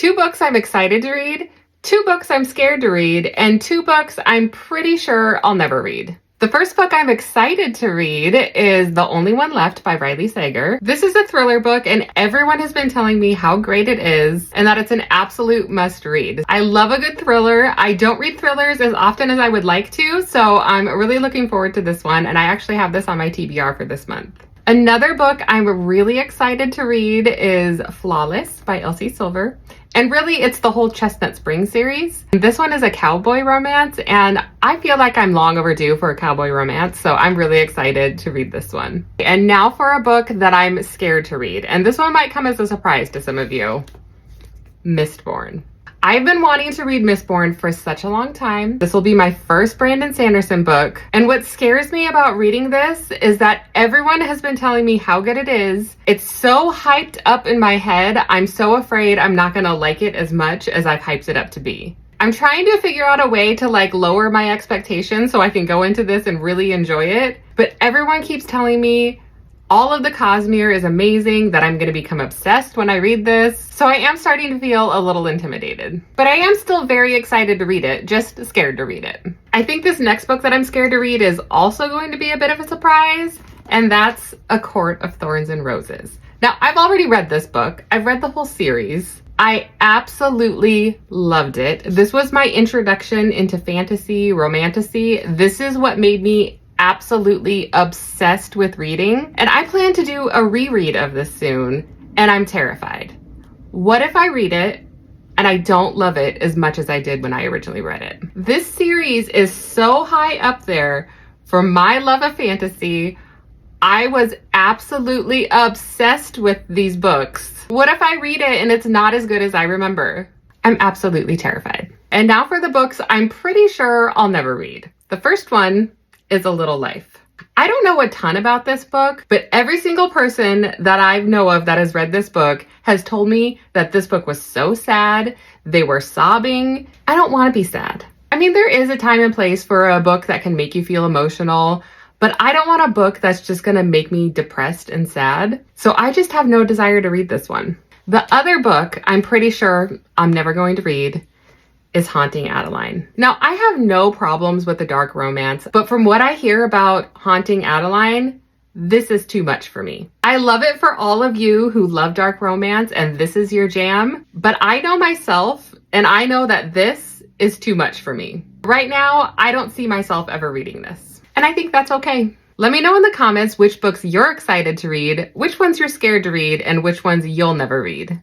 2 books I'm excited to read, 2 books I'm scared to read, and 2 books I'm pretty sure I'll never read. The first book I'm excited to read is The Only One Left by Riley Sager. This is a thriller book and everyone has been telling me how great it is and that it's an absolute must read. I love a good thriller. I don't read thrillers as often as I would like to, so I'm really looking forward to this one, and I actually have this on my TBR for this month. Another book I'm really excited to read is Flawless by Elsie Silver. And really, it's the whole Chestnut Spring series. This one is a cowboy romance, and I feel like I'm long overdue for a cowboy romance, so I'm really excited to read this one. And now for a book that I'm scared to read, and this one might come as a surprise to some of you. Mistborn. I've been wanting to read Mistborn for such a long time. This will be my first Brandon Sanderson book. And what scares me about reading this is that everyone has been telling me how good it is. It's so hyped up in my head. I'm so afraid I'm not gonna like it as much as I've hyped it up to be. I'm trying to figure out a way to lower my expectations so I can go into this and really enjoy it. But everyone keeps telling me all of the Cosmere is amazing, that I'm gonna become obsessed when I read this. So I am starting to feel a little intimidated. But I am still very excited to read it, just scared to read it. I think this next book that I'm scared to read is also going to be a bit of a surprise, and that's A Court of Thorns and Roses. Now, I've already read this book. I've read the whole series. I absolutely loved it. This was my introduction into fantasy, romantasy. This is what made me absolutely obsessed with reading, and I plan to do a reread of this soon, and I'm terrified. What if I read it and I don't love it as much as I did when I originally read it? This series is so high up there for my love of fantasy. I was absolutely obsessed with these books. What if I read it and it's not as good as I remember? I'm absolutely terrified. And now for the books I'm pretty sure I'll never read. The first one is A Little Life. I don't know a ton about this book, but every single person that I know of that has read this book has told me that this book was so sad. They were sobbing. I don't want to be sad. I mean, there is a time and place for a book that can make you feel emotional, but I don't want a book that's just going to make me depressed and sad. So I just have no desire to read this one. The other book I'm pretty sure I'm never going to read is Haunting Adeline. Now, I have no problems with the dark romance, but from what I hear about Haunting Adeline, this is too much for me. I love it for all of you who love dark romance and this is your jam, but I know myself and I know that this is too much for me. Right now, I don't see myself ever reading this, and I think that's okay. Let me know in the comments which books you're excited to read, which ones you're scared to read, and which ones you'll never read.